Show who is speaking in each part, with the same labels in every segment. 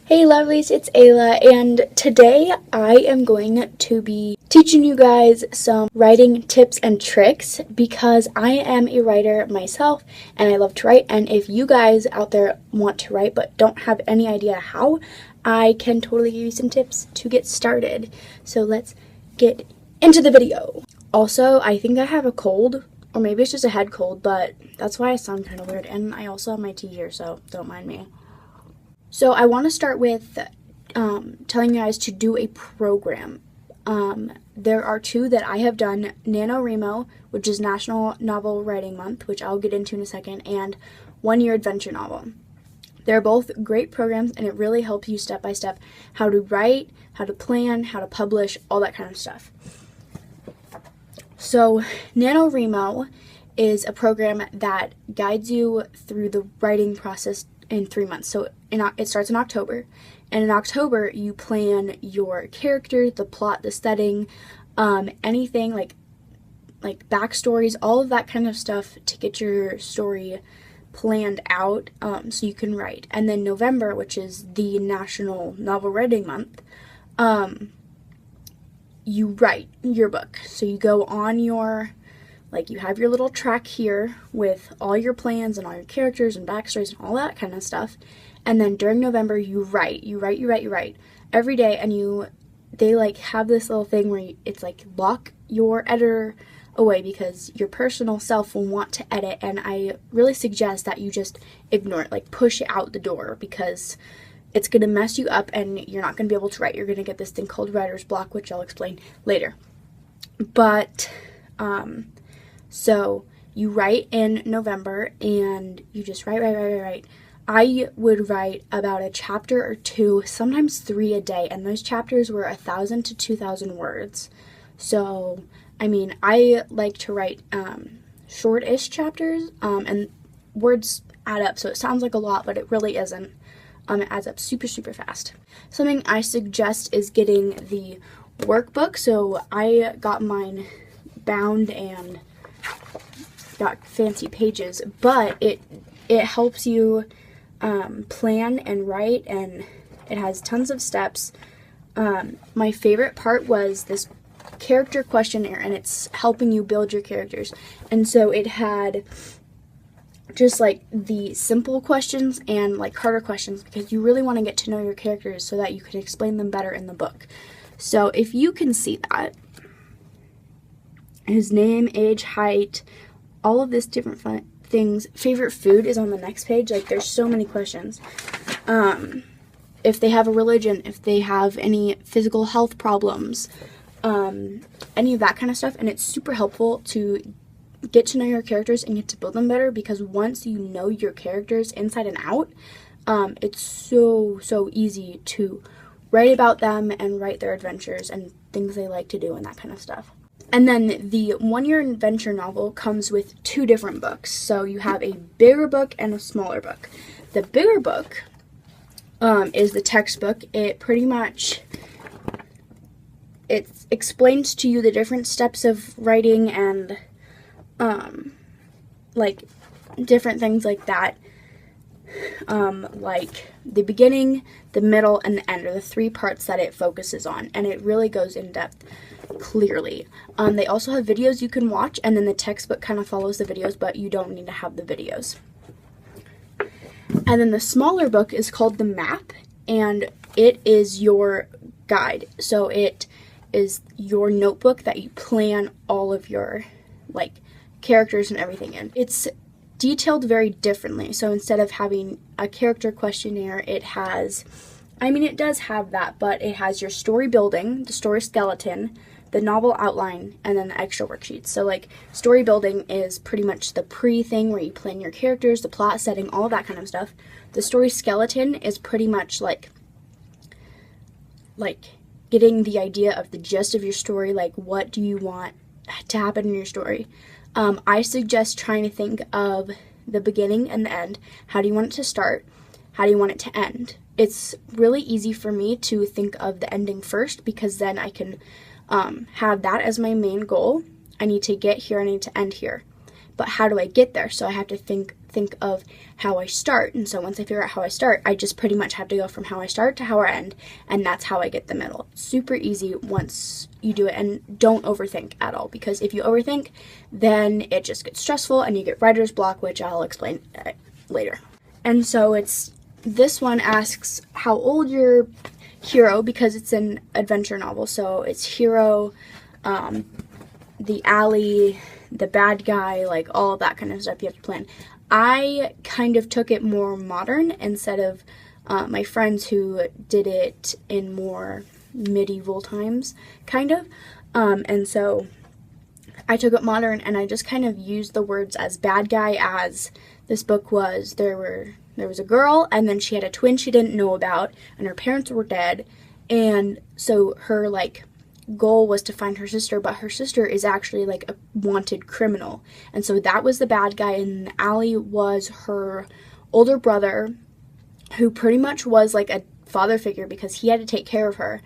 Speaker 1: Hey lovelies, it's Ayla, and today I am going to be teaching you guys some writing tips and tricks because I am a writer myself and I love to write, and if you guys out there want to write but don't have any idea how, I can totally give you some tips to get started. So let's get into the video. Also, I think I have a cold, or maybe it's just a head cold, but that's why I sound kind of weird, and I also have my tea here, so don't mind me. So I want to start with telling you guys to do a program. There are two that I have done, NaNoWriMo, which is National Novel Writing Month, which I'll get into in a second, and One Year Adventure Novel. They're both great programs, and it really helps you step by step how to write, how to plan, how to publish, all that kind of stuff. So NaNoWriMo is a program that guides you through the writing process in 3 months. So it starts in October, and in October you plan your character, the plot, the setting, anything like backstories, all of that kind of stuff to get your story planned out, so you can write. And then November, which is the National Novel Writing Month, you write your book. So you go on your, you have your little track here with all your plans and all your characters and backstories and all that kind of stuff. And then during November, you write every day. And they have this little thing where it's lock your editor away because your personal self will want to edit. And I really suggest that you just ignore it, push it out the door, because it's going to mess you up and you're not going to be able to write. You're going to get this thing called writer's block, which I'll explain later. But, so you write in November and you just write. I would write about a chapter or two, sometimes 3 a day, and those chapters were 1,000 to 2,000 words. So, I like to write short-ish chapters, and words add up, so it sounds like a lot, but it really isn't. It adds up super, super fast. Something I suggest is getting the workbook. So I got mine bound and got fancy pages, but it helps you plan and write, and it has tons of steps. My favorite part was this character questionnaire, and it's helping you build your characters. And so it had just the simple questions and harder questions, because you really want to get to know your characters so that you can explain them better in the book. So if you can see that, his name, age, height, all of this different things. Favorite food is on the next page. There's so many questions. If they have a religion, if they have any physical health problems, any of that kind of stuff. And it's super helpful to get to know your characters and get to build them better, because once you know your characters inside and out, it's so easy to write about them and write their adventures and things they like to do and that kind of stuff. And then the One Year Adventure Novel comes with 2 different books. So you have a bigger book and a smaller book. The bigger book is the textbook. It pretty much, it explains to you the different steps of writing and different things like that. The beginning, the middle, and the end are the 3 parts that it focuses on, and it really goes in depth clearly. They also have videos you can watch, and then the textbook kind of follows the videos, but you don't need to have the videos. And then the smaller book is called the map, and it is your guide. So it is your notebook that you plan all of your characters and everything in. It's detailed very differently. So instead of having a character questionnaire, it has, it does have that, but it has your story building, the story skeleton, the novel outline, and then the extra worksheets. So story building is pretty much the pre-thing where you plan your characters, the plot, setting, all of that kind of stuff. The story skeleton is pretty much like getting the idea of the gist of your story, what do you want to happen in your story. I suggest trying to think of the beginning and the end. How do you want it to start? How do you want it to end? It's really easy for me to think of the ending first, because then I can have that as my main goal. I need to get here, I need to end here. But how do I get there? So I have to think think of how I start. And so once I figure out how I start, I just pretty much have to go from how I start to how I end, and that's how I get the middle. It's super easy once you do it, and don't overthink at all, because if you overthink, then it just gets stressful and you get writer's block, which I'll explain later. And so this one asks how old your hero, because it's an adventure novel, so it's hero, the alley, the bad guy, like all of that kind of stuff you have to plan. I kind of took it more modern instead of my friends who did it in more medieval times, kind of. And so I took it modern, and I just kind of used the words as bad guy, as this book was, there was a girl, and then she had a twin she didn't know about, and her parents were dead, and so her, like, goal was to find her sister, but her sister is actually, like, a wanted criminal, and so that was the bad guy, and Allie was her older brother, who pretty much was, like, a father figure, because he had to take care of her,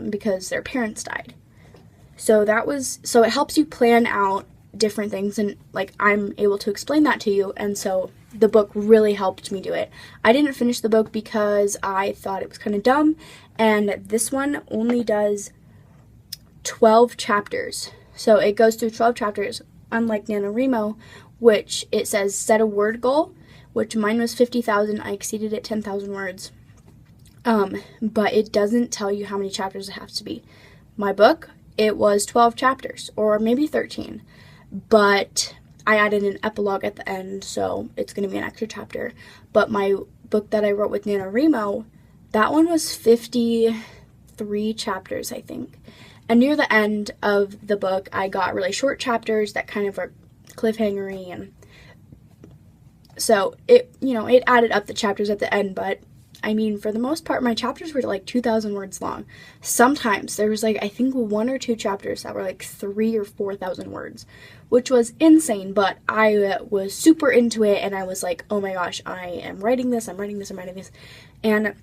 Speaker 1: because their parents died. So it helps you plan out different things, and, like, I'm able to explain that to you, and so the book really helped me do it. I didn't finish the book because I thought it was kind of dumb, and this one only does 12 chapters. So it goes through 12 chapters, unlike NaNoWriMo, which it says set a word goal, which mine was 50,000. I exceeded it 10,000 words. But it doesn't tell you how many chapters it has to be. My book, it was 12 chapters, or maybe 13. But I added an epilogue at the end, so it's going to be an extra chapter. But my book that I wrote with NaNoWriMo, that one was 53 chapters, I think. And near the end of the book, I got really short chapters that kind of are cliffhangery, and so it added up the chapters at the end, but I mean, for the most part, my chapters were like 2,000 words long. Sometimes there was like, I think 1 or 2 chapters that were like 3,000 or 4,000 words, which was insane, but I was super into it, and I was like, oh my gosh, I am writing this, I'm writing this. And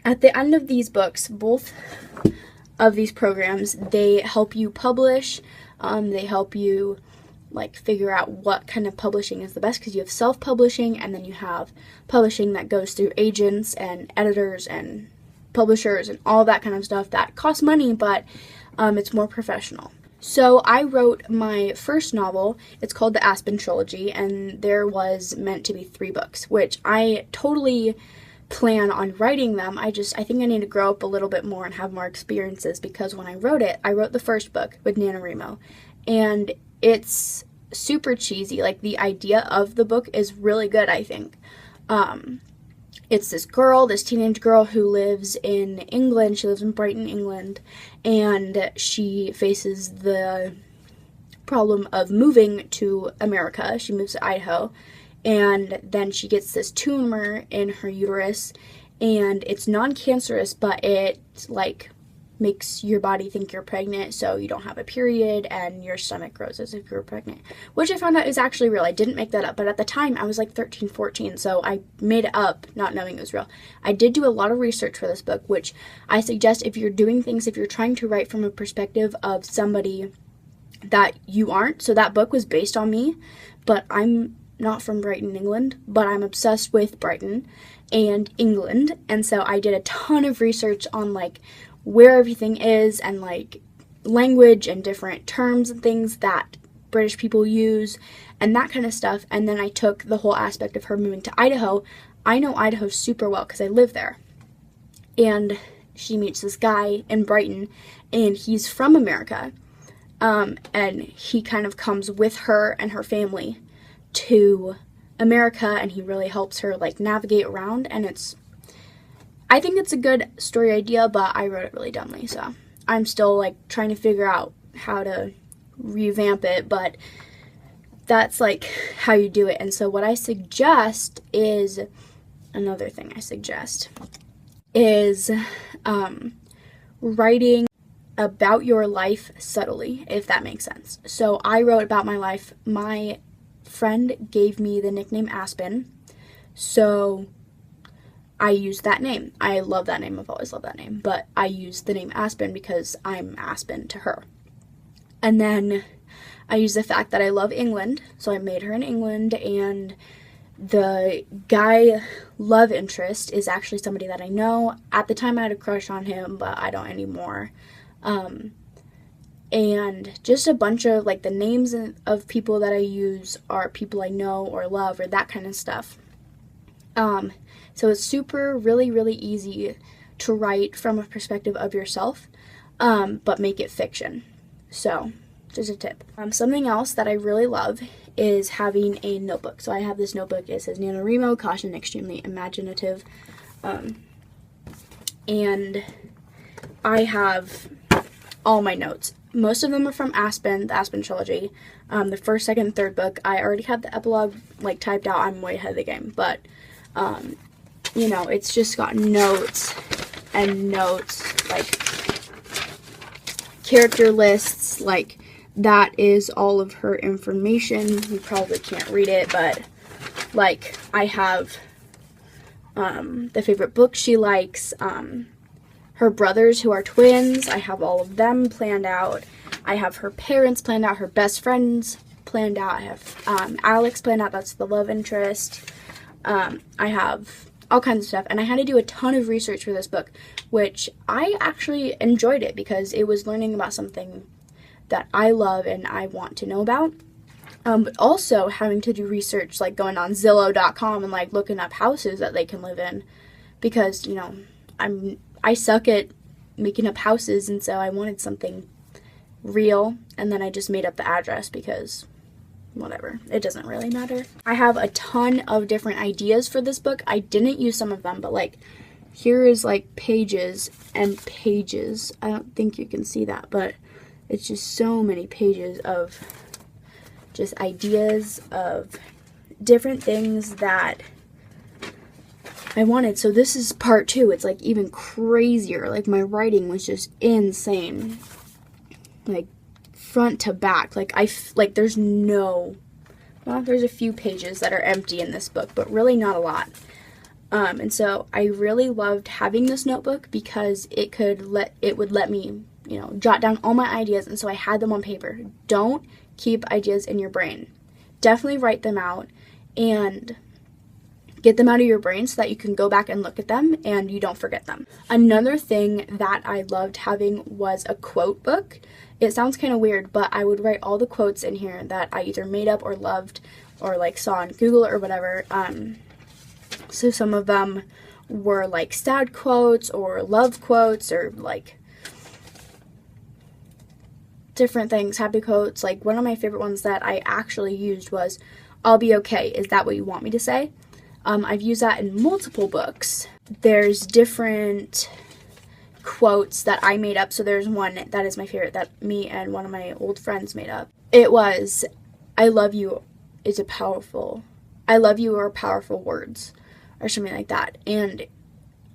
Speaker 1: at the end of these books, both of these programs, they help you publish, they help you like figure out what kind of publishing is the best, because you have self-publishing, and then you have publishing that goes through agents and editors and publishers and all that kind of stuff that costs money, but it's more professional. So I wrote my first novel. It's called the Aspen Trilogy, and there was meant to be 3 books, which I totally plan on writing them. I think I need to grow up a little bit more and have more experiences, because when I wrote the first book with NaNoWriMo, and it's super cheesy. Like, the idea of the book is really good, I think. It's this teenage girl who lives in England. She lives in Brighton, England, and she faces the problem of moving to America. She moves to Idaho, and then she gets this tumor in her uterus, and it's non-cancerous, but it, like, makes your body think you're pregnant, so you don't have a period, and your stomach grows as if you're pregnant, which I found out is actually real. I didn't make that up, but at the time I was like 13, 14, so I made it up not knowing it was real. I did do a lot of research for this book, which I suggest if you're doing things, if you're trying to write from a perspective of somebody that you aren't. So that book was based on me, but I'm not from Brighton, England, but I'm obsessed with Brighton and England, and so I did a ton of research on, like, where everything is, and, like, language and different terms and things that British people use, and that kind of stuff. And then I took the whole aspect of her moving to Idaho. I know Idaho super well because I live there. And she meets this guy in Brighton, and he's from America, and he kind of comes with her and her family to America, and he really helps her, like, navigate around, and I think it's a good story idea, but I wrote it really dumbly, so I'm still, like, trying to figure out how to revamp it, but that's, like, how you do it. And so what I suggest is, another thing I suggest is writing about your life subtly, if that makes sense. So I wrote about my life. My friend gave me the nickname Aspen, so I used that name. I love that name. I've always loved that name. But I used the name Aspen because I'm Aspen to her. And then I used the fact that I love England. So I made her in England, and The guy love interest is actually somebody that I know. At the time I had a crush on him, but I don't anymore. And just a bunch of like the names of people that I use are people I know or love or that kind of stuff. So it's really easy to write from a perspective of yourself, but make it fiction. So just a tip. Something else that I really love is having a notebook. So I have this notebook. It says NaNoWriMo, caution, extremely imaginative. And I have all my notes. Most of them are from Aspen, the Aspen trilogy. The first, second, third book, I already have the epilogue like typed out. I'm way ahead of the game, but you know, it's just got notes and notes, like character lists, like that is all of her information. You probably can't read it, but like I have the favorite book she likes, her brothers who are twins, I have all of them planned out. I have her parents planned out, her best friends planned out. I have Alex planned out, that's the love interest. I have all kinds of stuff, and I had to do a ton of research for this book, which I actually enjoyed it because it was learning about something that I love and I want to know about. But also having to do research, like going on Zillow.com and like looking up houses that they can live in, because, you know, I suck at making up houses, and so I wanted something real, and then I just made up the address because whatever, it doesn't really matter. I have a ton of different ideas for this book. I didn't use some of them, but like here is like pages and pages. I don't think you can see that, but it's just so many pages of just ideas of different things that I wanted. So this is part 2. It's like even crazier. Like my writing was just insane. Like front to back. Like there's no, well, there's a few pages that are empty in this book, but really not a lot. And so I really loved having this notebook because it would let me, you know, jot down all my ideas, and so I had them on paper. Don't keep ideas in your brain. Definitely write them out and get them out of your brain so that you can go back and look at them and you don't forget them. Another thing that I loved having was a quote book. It sounds kind of weird, but I would write all the quotes in here that I either made up or loved or like saw on Google or whatever. So some of them were like sad quotes or love quotes or like different things, happy quotes. Like one of my favorite ones that I actually used was, "I'll be okay. Is that what you want me to say?" I've used that in multiple books. There's different quotes that I made up. So there's one that is my favorite that me and one of my old friends made up. It was, I love you are powerful words, or something like that. And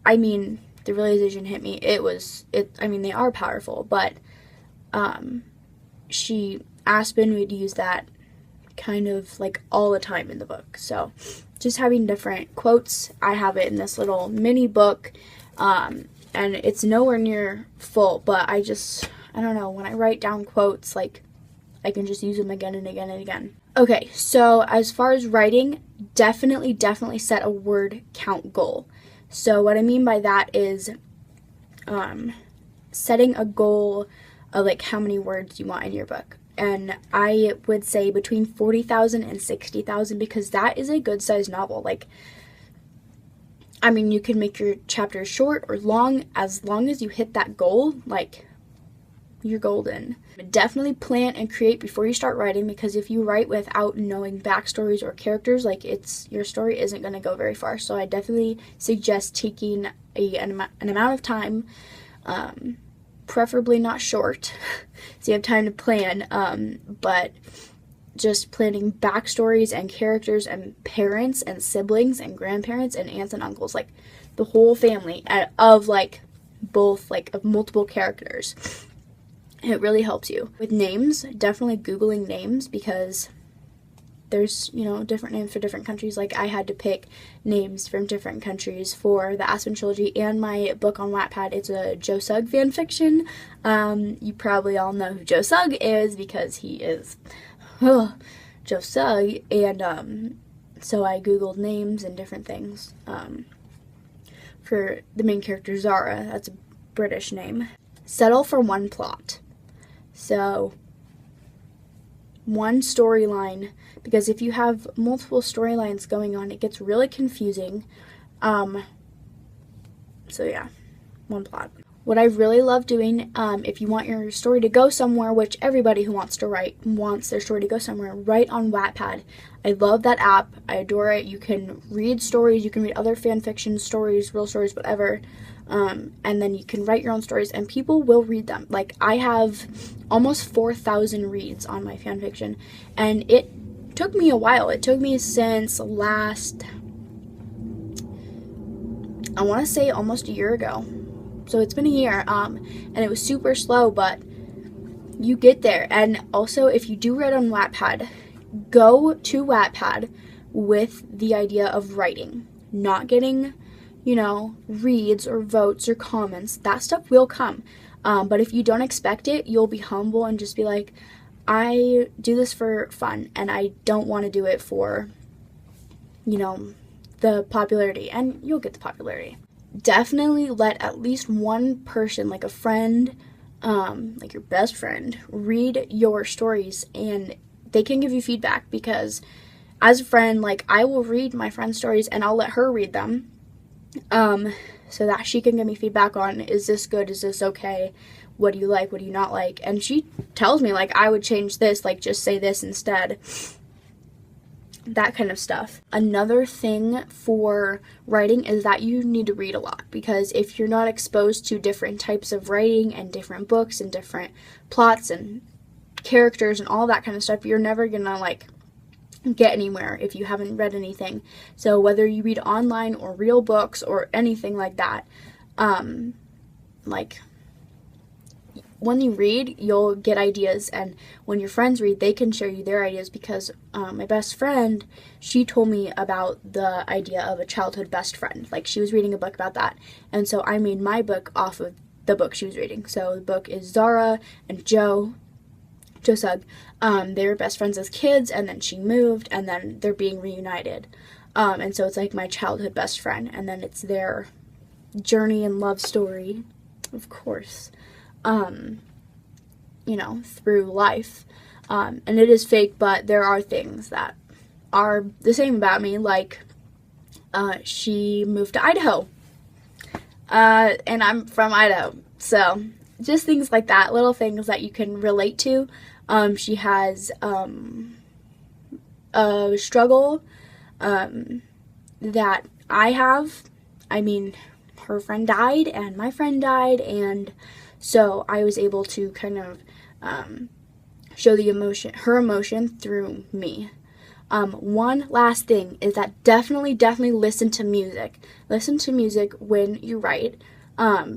Speaker 1: I mean, the realization hit me. I mean, they are powerful, but Aspen would use that kind of like all the time in the book. So just having different quotes. I have it in this little mini book, and it's nowhere near full, but I don't know, when I write down quotes, like I can just use them again and again and again. Okay, so as far as writing, definitely set a word count goal. So what I mean by that is setting a goal of like how many words you want in your book. And I would say between 40,000 and 60,000, because that is a good sized novel. Like, I mean, you can make your chapters short or long. As long as you hit that goal, like, you're golden. Definitely plan and create before you start writing, because if you write without knowing backstories or characters, like, your story isn't going to go very far. So I definitely suggest taking an amount of time, preferably not short, so you have time to plan, but just planning backstories and characters and parents and siblings and grandparents and aunts and uncles, like the whole family of like both, like of multiple characters. It really helps you. With names, definitely Googling names, because there's, you know, different names for different countries. Like I had to pick names from different countries for the Aspen trilogy and my book on Wattpad. It's a Joe Sugg fan fiction. You probably all know who Joe Sugg is because he is Joe Sugg, and So I googled names and different things for the main character Zara. That's a British name. Settle for one plot. So one storyline, because if you have multiple storylines going on, it gets really confusing. So yeah, one plot. What I really love doing, if you want your story to go somewhere, which everybody who wants to write wants their story to go somewhere, write on Wattpad. I love that app. I adore it. You can read stories. You can read other fan fiction stories, real stories, whatever. And then you can write your own stories, and people will read them. Like, I have almost 4,000 reads on my fan fiction, and it took me a while. It took me since last, I want to say almost a year ago. So it's been a year, and it was super slow, but you get there. And also, if you do write on Wattpad, go to Wattpad with the idea of writing, not getting, reads or votes or comments. That stuff will come. But if you don't expect it, you'll be humble and just be like, I do this for fun, and I don't want to do it for, the popularity, and you'll get the popularity. Definitely let at least one person, like a friend, like your best friend, read your stories, and they can give you feedback, because as a friend, like, I will read my friend's stories and I'll let her read them, so that she can give me feedback on, is this good, is this okay, what do you like, what do you not like, and she tells me, like, I would change this, like, just say this instead. That kind of stuff. Another thing for writing is that you need to read a lot, because if you're not exposed to different types of writing and different books and different plots and characters and all that kind of stuff, you're never gonna get anywhere if you haven't read anything. So whether you read online or real books or anything like that, when you read, you'll get ideas, and when your friends read, they can share you their ideas, because my best friend, she told me about the idea of a childhood best friend. Like, she was reading a book about that, and so I made my book off of the book she was reading. So the book is Zara and Joe Sugg. They were best friends as kids, and then she moved, and then they're being reunited. And so it's like my childhood best friend, and then it's their journey and love story, of course, through life. And it is fake, but there are things that are the same about me, like, she moved to Idaho, and I'm from Idaho, so just things like that, little things that you can relate to. She has, a struggle, that I have. I mean, her friend died, and my friend died, and so I was able to kind of show her emotion through me. One last thing is that definitely listen to music. Listen to music when you write,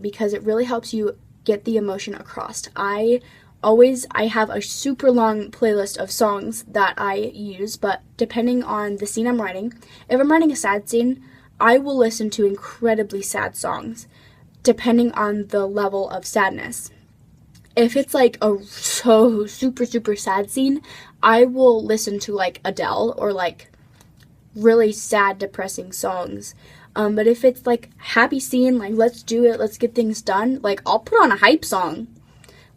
Speaker 1: because it really helps you get the emotion across. I have a super long playlist of songs that I use, but depending on the scene I'm writing, if I'm writing a sad scene, I will listen to incredibly sad songs, depending on the level of sadness. If it's like a so super sad scene, I will listen to like Adele or like really sad, depressing songs. But if it's like happy scene, like let's do it, let's get things done, like I'll put on a hype song.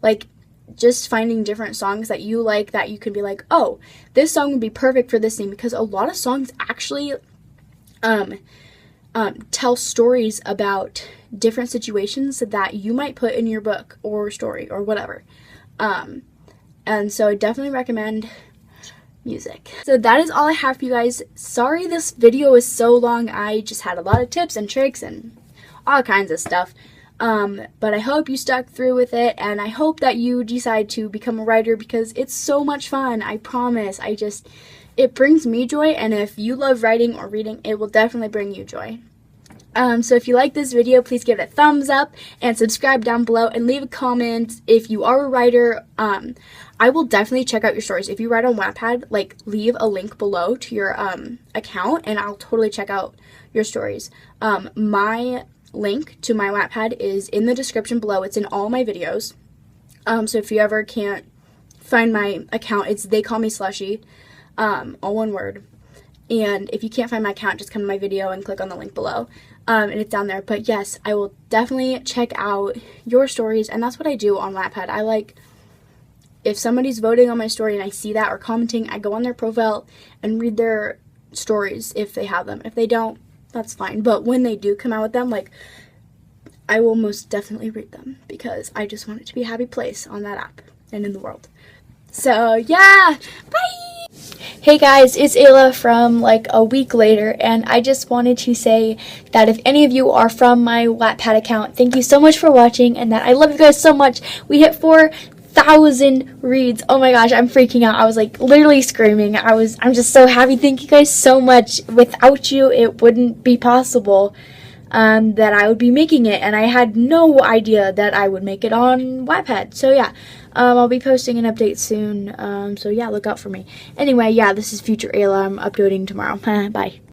Speaker 1: Like, just finding different songs that you like, that you can be like, oh, this song would be perfect for this scene, because a lot of songs actually tell stories about different situations that you might put in your book or story or whatever. And so I definitely recommend music. So that is all I have for you guys. Sorry this video is so long. I just had a lot of tips and tricks and all kinds of stuff. But I hope you stuck through with it, and I hope that you decide to become a writer, because it's so much fun. I promise. It brings me joy, and if you love writing or reading, it will definitely bring you joy. So if you like this video, please give it a thumbs up and subscribe down below and leave a comment. If you are a writer, I will definitely check out your stories. If you write on Wattpad, like, leave a link below to your account, and I'll totally check out your stories. My link to my Wattpad is in the description below. It's in all my videos. So if you ever can't find my account, it's They Call Me Slushy, all one word. And if you can't find my account, just come to my video and click on the link below. And it's down there. But yes, I will definitely check out your stories. And that's what I do on Wattpad. I like, if somebody's voting on my story and I see that or commenting, I go on their profile and read their stories if they have them. If they don't, that's fine. But when they do come out with them, like, I will most definitely read them because I just want it to be a happy place on that app and in the world. So yeah, bye! Hey guys, it's Ayla from like a week later, and I just wanted to say that if any of you are from my Wattpad account, thank you so much for watching, and that I love you guys so much. We hit 4,000 reads. Oh my gosh, I'm freaking out. I was like literally screaming. I'm just so happy. Thank you guys so much. Without you, it wouldn't be possible that I would be making it, and I had no idea that I would make it on Wattpad. So yeah, I'll be posting an update soon, so yeah, look out for me. Anyway, yeah, this is Future Ayla. I'm uploading tomorrow. Bye.